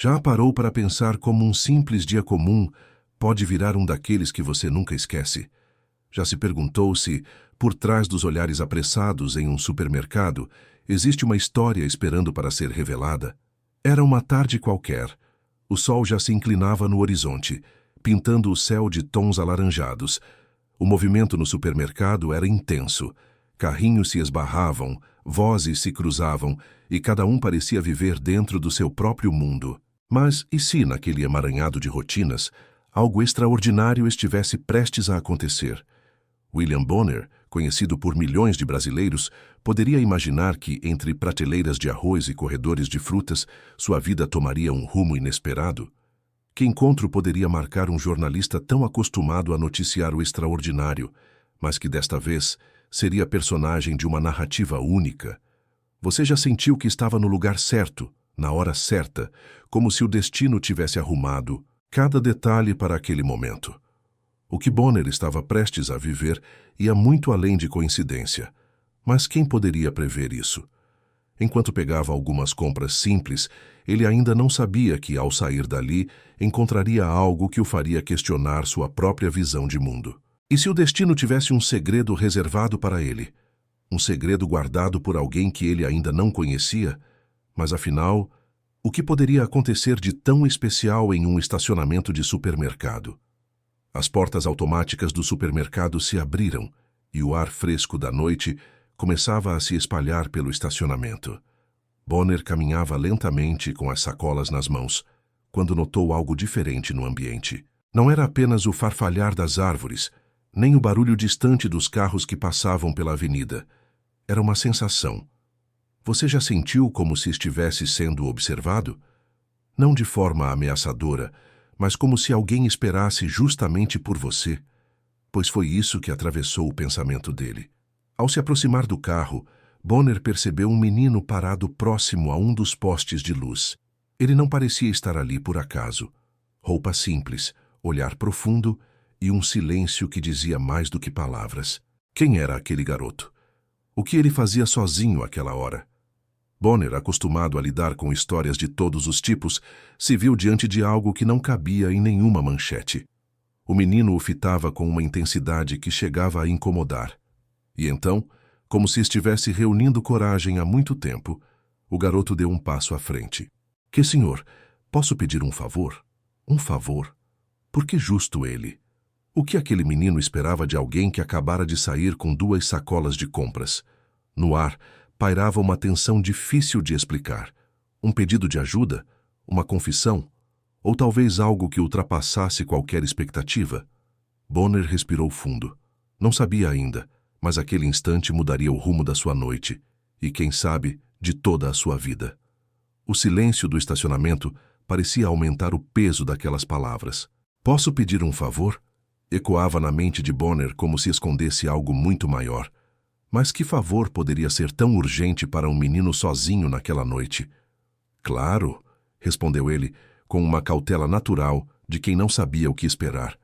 Já parou para pensar como um simples dia comum pode virar um daqueles que você nunca esquece? Já se perguntou se, por trás dos olhares apressados em um supermercado, existe uma história esperando para ser revelada? Era uma tarde qualquer. O sol já se inclinava no horizonte, pintando o céu de tons alaranjados. O movimento no supermercado era intenso. Carrinhos se esbarravam, vozes se cruzavam, e cada um parecia viver dentro do seu próprio mundo. Mas e se, naquele emaranhado de rotinas, algo extraordinário estivesse prestes a acontecer? William Bonner, conhecido por milhões de brasileiros, poderia imaginar que, entre prateleiras de arroz e corredores de frutas, sua vida tomaria um rumo inesperado? Que encontro poderia marcar um jornalista tão acostumado a noticiar o extraordinário, mas que desta vez seria personagem de uma narrativa única? Você já sentiu que estava no lugar certo, na hora certa, como se o destino tivesse arrumado cada detalhe para aquele momento? O que Bonner estava prestes a viver ia muito além de coincidência. Mas quem poderia prever isso? Enquanto pegava algumas compras simples, ele ainda não sabia que, ao sair dali, encontraria algo que o faria questionar sua própria visão de mundo. E se o destino tivesse um segredo reservado para ele? Um segredo guardado por alguém que ele ainda não conhecia? Mas, afinal, o que poderia acontecer de tão especial em um estacionamento de supermercado? As portas automáticas do supermercado se abriram e o ar fresco da noite começava a se espalhar pelo estacionamento. Bonner caminhava lentamente com as sacolas nas mãos, quando notou algo diferente no ambiente. Não era apenas o farfalhar das árvores, nem o barulho distante dos carros que passavam pela avenida. Era uma sensação. Você já sentiu como se estivesse sendo observado? Não de forma ameaçadora, mas como se alguém esperasse justamente por você, pois foi isso que atravessou o pensamento dele. Ao se aproximar do carro, Bonner percebeu um menino parado próximo a um dos postes de luz. Ele não parecia estar ali por acaso. Roupa simples, olhar profundo e um silêncio que dizia mais do que palavras. Quem era aquele garoto? O que ele fazia sozinho àquela hora? Bonner, acostumado a lidar com histórias de todos os tipos, se viu diante de algo que não cabia em nenhuma manchete. O menino o fitava com uma intensidade que chegava a incomodar. E então, como se estivesse reunindo coragem há muito tempo, o garoto deu um passo à frente. Que senhor, posso pedir um favor? Um favor? Por que justo ele? O que aquele menino esperava de alguém que acabara de sair com 2 sacolas de compras? No ar, pairava uma tensão difícil de explicar. Um pedido de ajuda? Uma confissão? Ou talvez algo que ultrapassasse qualquer expectativa? Bonner respirou fundo. Não sabia ainda, mas aquele instante mudaria o rumo da sua noite e, quem sabe, de toda a sua vida. O silêncio do estacionamento parecia aumentar o peso daquelas palavras. Posso pedir um favor? Ecoava na mente de Bonner como se escondesse algo muito maior. Mas que favor poderia ser tão urgente para um menino sozinho naquela noite? Claro, respondeu ele, com uma cautela natural de quem não sabia o que esperar.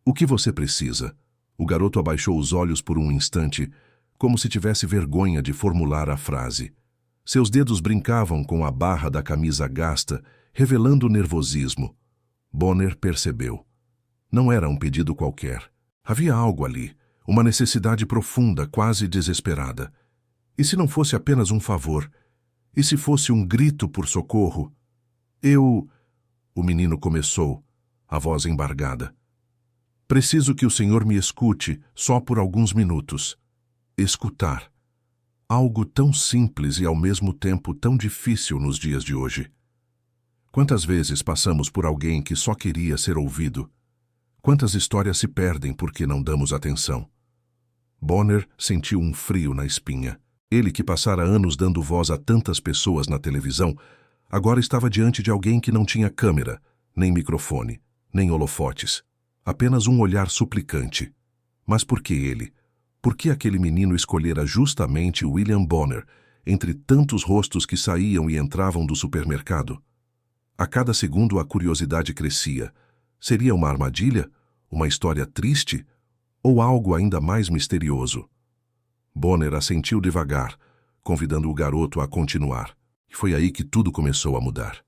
O que você precisa? O garoto abaixou os olhos por um instante, como se tivesse vergonha de formular a frase. Seus dedos brincavam com a barra da camisa gasta, revelando nervosismo. Bonner percebeu. Não era um pedido qualquer. Havia algo ali. Uma necessidade profunda, quase desesperada. E se não fosse apenas um favor? E se fosse um grito por socorro? O menino começou, a voz embargada. Preciso que o senhor me escute, só por alguns minutos. Escutar. Algo tão simples e ao mesmo tempo tão difícil nos dias de hoje. Quantas vezes passamos por alguém que só queria ser ouvido? Quantas histórias se perdem porque não damos atenção? Bonner sentiu um frio na espinha. Ele, que passara anos dando voz a tantas pessoas na televisão, agora estava diante de alguém que não tinha câmera, nem microfone, nem holofotes. Apenas um olhar suplicante. Mas por que ele? Por que aquele menino escolhera justamente William Bonner, entre tantos rostos que saíam e entravam do supermercado? A cada segundo a curiosidade crescia. Seria uma armadilha? Uma história triste? Ou algo ainda mais misterioso? Bonner assentiu devagar, convidando o garoto a continuar. E foi aí que tudo começou a mudar.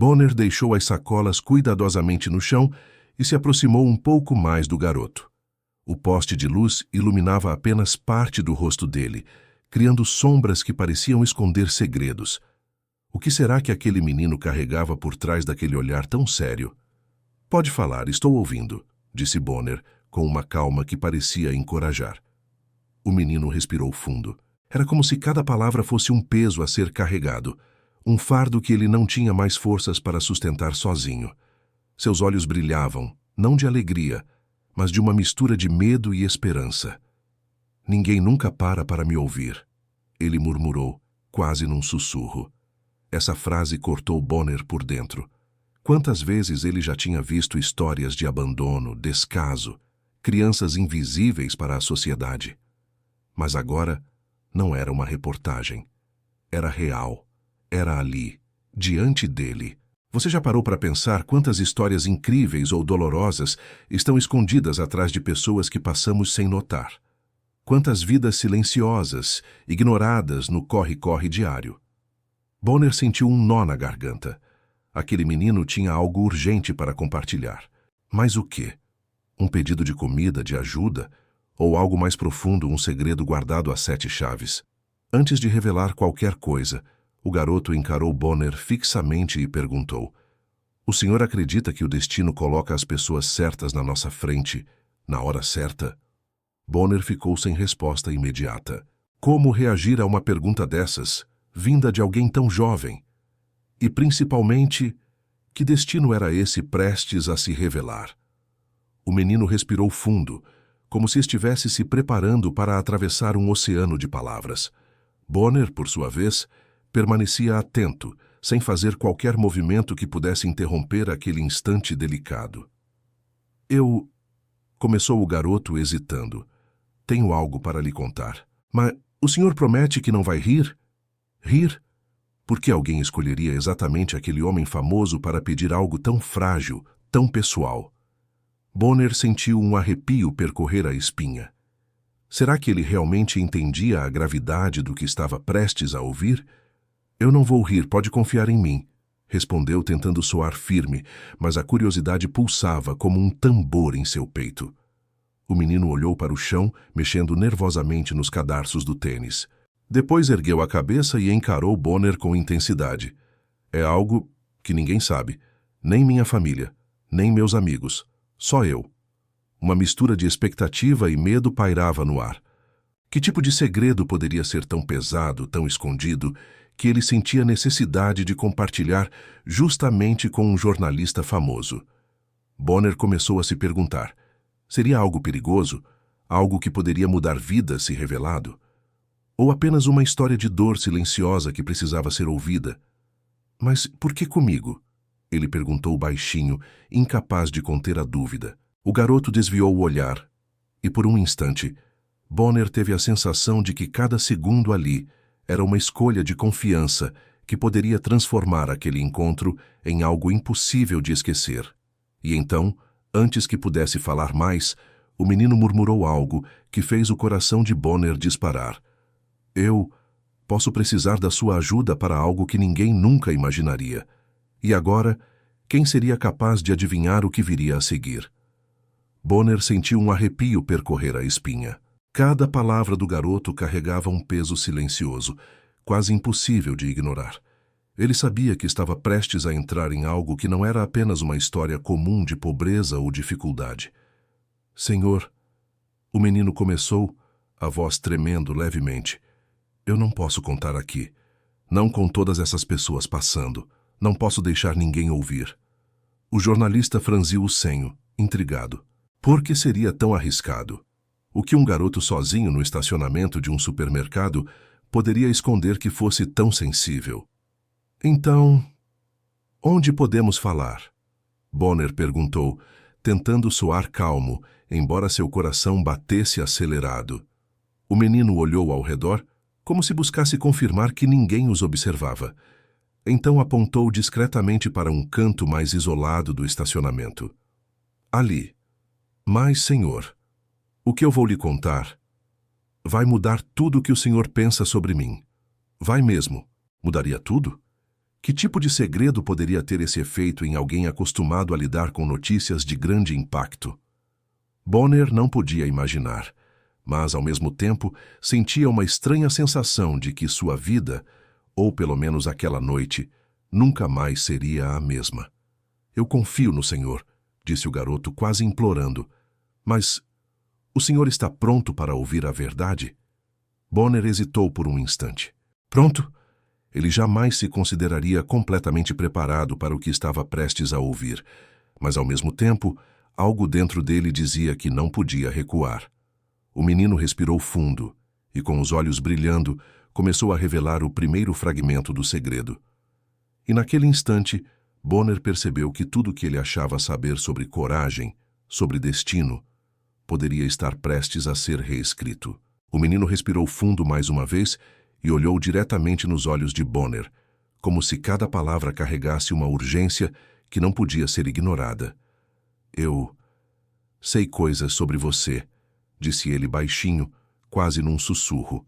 Bonner deixou as sacolas cuidadosamente no chão e se aproximou um pouco mais do garoto. O poste de luz iluminava apenas parte do rosto dele, criando sombras que pareciam esconder segredos. O que será que aquele menino carregava por trás daquele olhar tão sério? Pode falar, estou ouvindo, disse Bonner, com uma calma que parecia encorajar. O menino respirou fundo. Era como se cada palavra fosse um peso a ser carregado, um fardo que ele não tinha mais forças para sustentar sozinho. Seus olhos brilhavam, não de alegria, mas de uma mistura de medo e esperança. Ninguém nunca para me ouvir, ele murmurou, quase num sussurro. Essa frase cortou Bonner por dentro. Quantas vezes ele já tinha visto histórias de abandono, descaso, crianças invisíveis para a sociedade. Mas agora não era uma reportagem. Era real. Era ali, diante dele. Você já parou para pensar quantas histórias incríveis ou dolorosas estão escondidas atrás de pessoas que passamos sem notar? Quantas vidas silenciosas, ignoradas no corre-corre diário? Bonner sentiu um nó na garganta. Aquele menino tinha algo urgente para compartilhar. Mas o quê? Um pedido de comida, de ajuda? Ou algo mais profundo, um segredo guardado a 7 chaves? Antes de revelar qualquer coisa, o garoto encarou Bonner fixamente e perguntou: "O senhor acredita que o destino coloca as pessoas certas na nossa frente, na hora certa?" Bonner ficou sem resposta imediata. Como reagir a uma pergunta dessas, vinda de alguém tão jovem? E, principalmente, que destino era esse prestes a se revelar? O menino respirou fundo, como se estivesse se preparando para atravessar um oceano de palavras. Bonner, por sua vez, permanecia atento, sem fazer qualquer movimento que pudesse interromper aquele instante delicado. Começou o garoto hesitando. "Tenho algo para lhe contar. Mas o senhor promete que não vai rir?" Rir? Por que alguém escolheria exatamente aquele homem famoso para pedir algo tão frágil, tão pessoal? Bonner sentiu um arrepio percorrer a espinha. Será que ele realmente entendia a gravidade do que estava prestes a ouvir? "Eu não vou rir, pode confiar em mim", respondeu tentando soar firme, mas a curiosidade pulsava como um tambor em seu peito. O menino olhou para o chão, mexendo nervosamente nos cadarços do tênis. Depois ergueu a cabeça e encarou Bonner com intensidade. "É algo que ninguém sabe, nem minha família, nem meus amigos, só eu." Uma mistura de expectativa e medo pairava no ar. Que tipo de segredo poderia ser tão pesado, tão escondido, que ele sentia necessidade de compartilhar justamente com um jornalista famoso? Bonner começou a se perguntar: seria algo perigoso? Algo que poderia mudar vidas se revelado? Ou apenas uma história de dor silenciosa que precisava ser ouvida? "Mas por que comigo?" ele perguntou baixinho, incapaz de conter a dúvida. O garoto desviou o olhar, e por um instante, Bonner teve a sensação de que cada segundo ali era uma escolha de confiança que poderia transformar aquele encontro em algo impossível de esquecer. E então, antes que pudesse falar mais, o menino murmurou algo que fez o coração de Bonner disparar. "Eu posso precisar da sua ajuda para algo que ninguém nunca imaginaria. E agora, quem seria capaz de adivinhar o que viria a seguir?" Bonner sentiu um arrepio percorrer a espinha. Cada palavra do garoto carregava um peso silencioso, quase impossível de ignorar. Ele sabia que estava prestes a entrar em algo que não era apenas uma história comum de pobreza ou dificuldade. "Senhor", o menino começou, a voz tremendo levemente. "Eu não posso contar aqui. Não com todas essas pessoas passando. Não posso deixar ninguém ouvir." O jornalista franziu o senho, intrigado. Por que seria tão arriscado? O que um garoto sozinho no estacionamento de um supermercado poderia esconder que fosse tão sensível? "Então, onde podemos falar?" Bonner perguntou, tentando soar calmo, embora seu coração batesse acelerado. O menino olhou ao redor, como se buscasse confirmar que ninguém os observava. Então apontou discretamente para um canto mais isolado do estacionamento. "Ali." "Mas, senhor, o que eu vou lhe contar vai mudar tudo o que o senhor pensa sobre mim." "Vai mesmo. Mudaria tudo?" Que tipo de segredo poderia ter esse efeito em alguém acostumado a lidar com notícias de grande impacto? Bonner não podia imaginar, mas, ao mesmo tempo, sentia uma estranha sensação de que sua vida, ou pelo menos aquela noite, nunca mais seria a mesma. Eu confio no Senhor, disse o garoto quase implorando. Mas o senhor está pronto para ouvir a verdade? Bonner hesitou por um instante. Pronto? Ele jamais se consideraria completamente preparado para o que estava prestes a ouvir, mas ao mesmo tempo, algo dentro dele dizia que não podia recuar. O menino respirou fundo e, com os olhos brilhando, começou a revelar o primeiro fragmento do segredo. E naquele instante, Bonner percebeu que tudo o que ele achava saber sobre coragem, sobre destino, poderia estar prestes a ser reescrito. O menino respirou fundo mais uma vez e olhou diretamente nos olhos de Bonner, como se cada palavra carregasse uma urgência que não podia ser ignorada. Eu sei coisas sobre você, disse ele baixinho, quase num sussurro.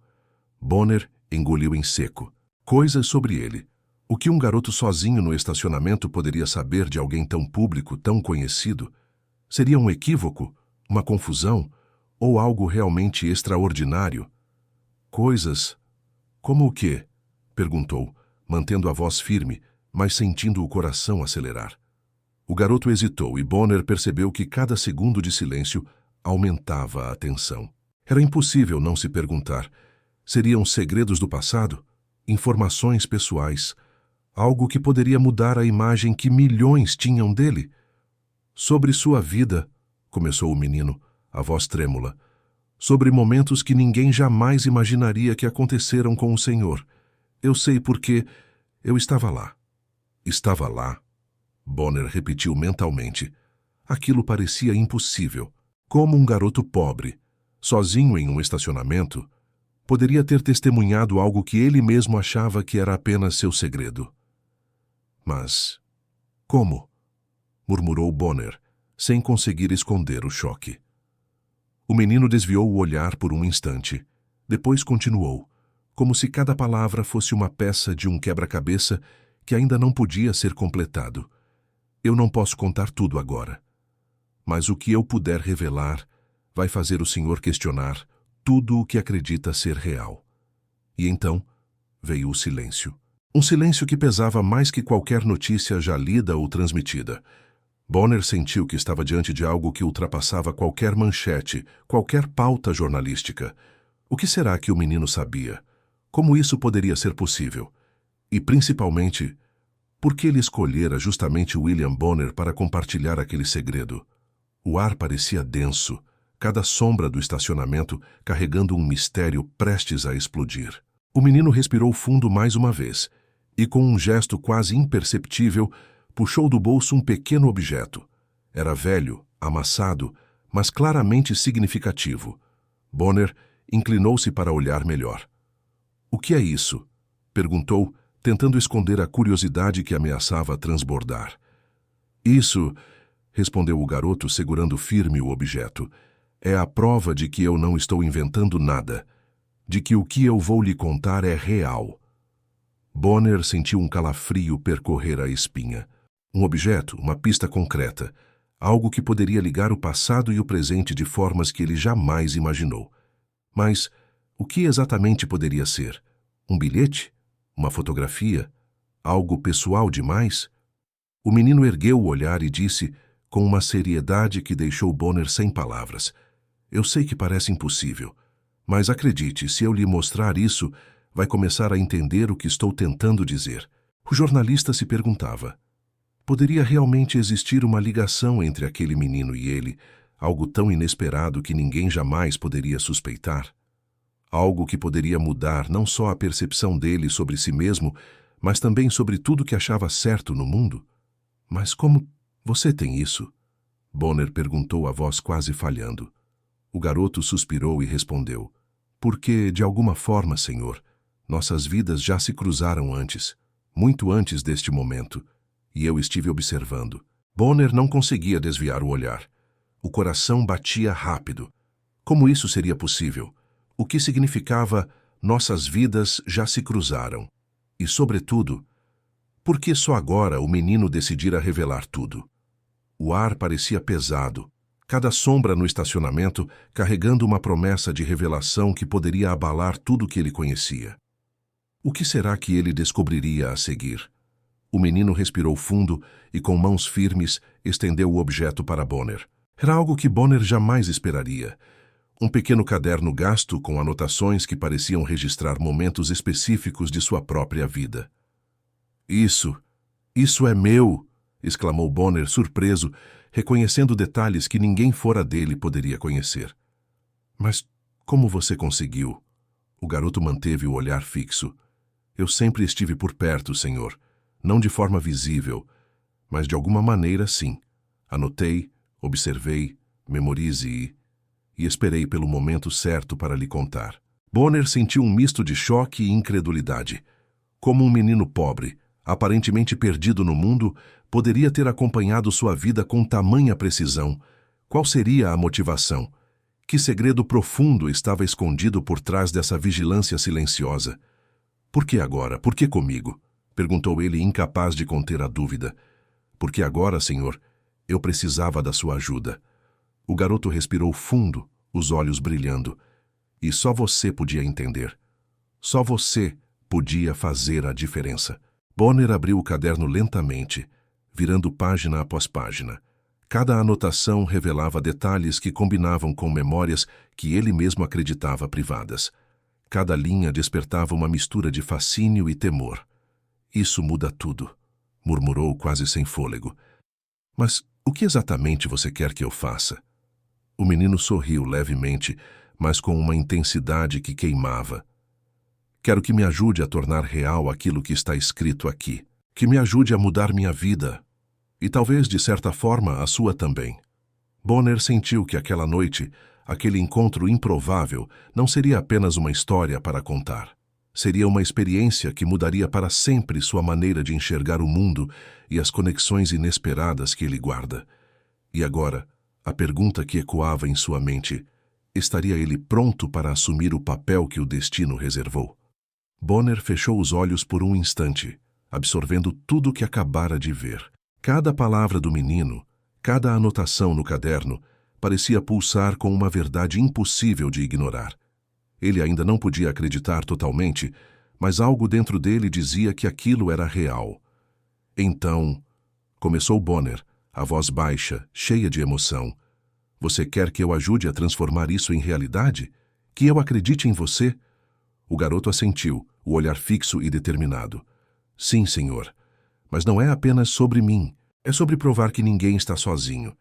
Bonner engoliu em seco. Coisas sobre ele. O que um garoto sozinho no estacionamento poderia saber de alguém tão público, tão conhecido? Seria um equívoco, uma confusão, ou algo realmente extraordinário? Coisas... Como o quê? Perguntou, mantendo a voz firme, mas sentindo o coração acelerar. O garoto hesitou e Bonner percebeu que cada segundo de silêncio aumentava a tensão. Era impossível não se perguntar. Seriam segredos do passado? Informações pessoais? Algo que poderia mudar a imagem que milhões tinham dele? Sobre sua vida, começou o menino, a voz trêmula. Sobre momentos que ninguém jamais imaginaria que aconteceram com o Senhor. Eu sei porque eu estava lá. Estava lá? Bonner repetiu mentalmente. Aquilo parecia impossível. Como um garoto pobre, sozinho em um estacionamento, poderia ter testemunhado algo que ele mesmo achava que era apenas seu segredo. Mas... como? Murmurou Bonner, sem conseguir esconder o choque. O menino desviou o olhar por um instante. Depois continuou, como se cada palavra fosse uma peça de um quebra-cabeça que ainda não podia ser completado. Eu não posso contar tudo agora. Mas o que eu puder revelar vai fazer o senhor questionar tudo o que acredita ser real. E então veio o silêncio. Um silêncio que pesava mais que qualquer notícia já lida ou transmitida. Bonner sentiu que estava diante de algo que ultrapassava qualquer manchete, qualquer pauta jornalística. O que será que o menino sabia? Como isso poderia ser possível? E, principalmente, por que ele escolhera justamente William Bonner para compartilhar aquele segredo? O ar parecia denso, cada sombra do estacionamento carregando um mistério prestes a explodir. O menino respirou fundo mais uma vez e, com um gesto quase imperceptível, puxou do bolso um pequeno objeto. Era velho, amassado, mas claramente significativo. Bonner inclinou-se para olhar melhor. "O que é isso?" perguntou, tentando esconder a curiosidade que ameaçava transbordar. "Isso", respondeu o garoto segurando firme o objeto, "é a prova de que eu não estou inventando nada, de que o que eu vou lhe contar é real." Bonner sentiu um calafrio percorrer a espinha. Um objeto, uma pista concreta, algo que poderia ligar o passado e o presente de formas que ele jamais imaginou. Mas o que exatamente poderia ser? Um bilhete? Uma fotografia? Algo pessoal demais? O menino ergueu o olhar e disse, com uma seriedade que deixou Bonner sem palavras: "Eu sei que parece impossível, mas acredite, se eu lhe mostrar isso, vai começar a entender o que estou tentando dizer." O jornalista se perguntava: poderia realmente existir uma ligação entre aquele menino e ele, algo tão inesperado que ninguém jamais poderia suspeitar? Algo que poderia mudar não só a percepção dele sobre si mesmo, mas também sobre tudo que achava certo no mundo? "Mas como você tem isso?" Bonner perguntou, a voz quase falhando. O garoto suspirou e respondeu: "Porque, de alguma forma, senhor, nossas vidas já se cruzaram antes, muito antes deste momento, e eu estive observando." Bonner não conseguia desviar o olhar. O coração batia rápido. Como isso seria possível? O que significava "nossas vidas já se cruzaram"? E, sobretudo, Por que só agora o menino decidira revelar tudo? O ar parecia pesado, cada sombra no estacionamento carregando uma promessa de revelação que poderia abalar tudo que ele conhecia. O que será que ele descobriria a seguir? O menino respirou fundo e, com mãos firmes, estendeu o objeto para Bonner. Era algo que Bonner jamais esperaria. Um pequeno caderno gasto com anotações que pareciam registrar momentos específicos de sua própria vida. Isso é meu!" exclamou Bonner, surpreso, reconhecendo detalhes que ninguém fora dele poderia conhecer. "Mas como você conseguiu?" O garoto manteve o olhar fixo. "Eu sempre estive por perto, senhor. Não de forma visível, mas de alguma maneira sim. Anotei, observei, memorizei e esperei pelo momento certo para lhe contar." Bonner sentiu um misto de choque e incredulidade. Como um menino pobre, aparentemente perdido no mundo, poderia ter acompanhado sua vida com tamanha precisão? Qual seria a motivação? Que segredo profundo estava escondido por trás dessa vigilância silenciosa? "Por que agora? Por que comigo?" perguntou ele, incapaz de conter a dúvida. "Porque agora, senhor, eu precisava da sua ajuda." O garoto respirou fundo, os olhos brilhando. "E só você podia entender. Só você podia fazer a diferença." Bonner abriu o caderno lentamente, virando página após página. Cada anotação revelava detalhes que combinavam com memórias que ele mesmo acreditava privadas. Cada linha despertava uma mistura de fascínio e temor. "Isso muda tudo", murmurou quase sem fôlego. "Mas o que exatamente você quer que eu faça?" O menino sorriu levemente, mas com uma intensidade que queimava. "Quero que me ajude a tornar real aquilo que está escrito aqui. Que me ajude a mudar minha vida. E talvez, de certa forma, a sua também." Bonner sentiu que aquela noite, aquele encontro improvável, não seria apenas uma história para contar. Seria uma experiência que mudaria para sempre sua maneira de enxergar o mundo e as conexões inesperadas que ele guarda. E agora, a pergunta que ecoava em sua mente: estaria ele pronto para assumir o papel que o destino reservou? Bonner fechou os olhos por um instante, absorvendo tudo o que acabara de ver. Cada palavra do menino, cada anotação no caderno, parecia pulsar com uma verdade impossível de ignorar. Ele ainda não podia acreditar totalmente, mas algo dentro dele dizia que aquilo era real. "Então", começou Bonner, a voz baixa, cheia de emoção, "você quer que eu ajude a transformar isso em realidade? Que eu acredite em você?" O garoto assentiu, o olhar fixo e determinado. "Sim, senhor. Mas não é apenas sobre mim. É sobre provar que ninguém está sozinho.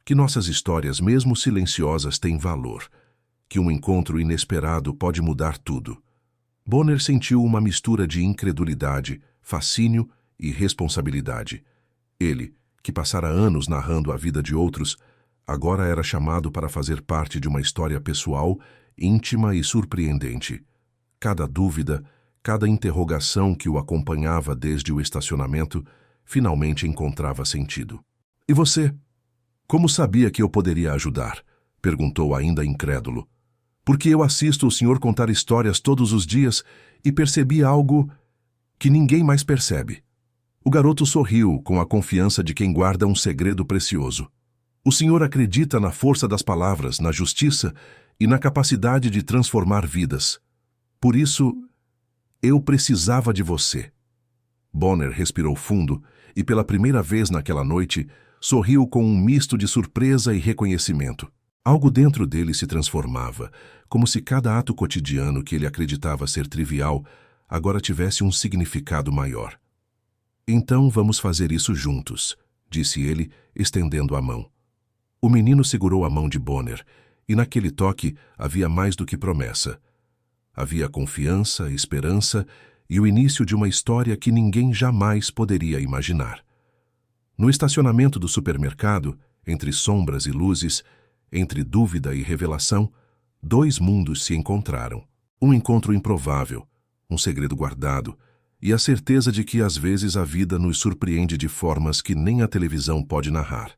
Que nossas histórias, mesmo silenciosas, têm valor. Que um encontro inesperado pode mudar tudo." Bonner sentiu uma mistura de incredulidade, fascínio e responsabilidade. Ele, que passara anos narrando a vida de outros, agora era chamado para fazer parte de uma história pessoal, íntima e surpreendente. Cada dúvida, cada interrogação que o acompanhava desde o estacionamento, finalmente encontrava sentido. "E você? Como sabia que eu poderia ajudar?" perguntou ainda incrédulo. "Porque eu assisto o senhor contar histórias todos os dias e percebi algo que ninguém mais percebe." O garoto sorriu com a confiança de quem guarda um segredo precioso. "O senhor acredita na força das palavras, na justiça e na capacidade de transformar vidas. Por isso, eu precisava de você." Bonner respirou fundo e, pela primeira vez naquela noite, sorriu com um misto de surpresa e reconhecimento. Algo dentro dele se transformava, como se cada ato cotidiano que ele acreditava ser trivial agora tivesse um significado maior. "Então vamos fazer isso juntos", disse ele, estendendo a mão. O menino segurou a mão de Bonner, e naquele toque havia mais do que promessa. Havia confiança, esperança e o início de uma história que ninguém jamais poderia imaginar. No estacionamento do supermercado, entre sombras e luzes, entre dúvida e revelação, dois mundos se encontraram. Um encontro improvável, um segredo guardado, e a certeza de que às vezes a vida nos surpreende de formas que nem a televisão pode narrar.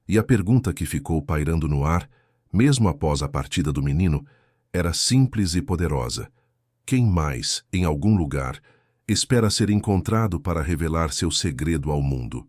E a pergunta que ficou pairando no ar, mesmo após a partida do menino, era simples e poderosa. Quem mais, em algum lugar, Espera ser encontrado para revelar seu segredo ao mundo.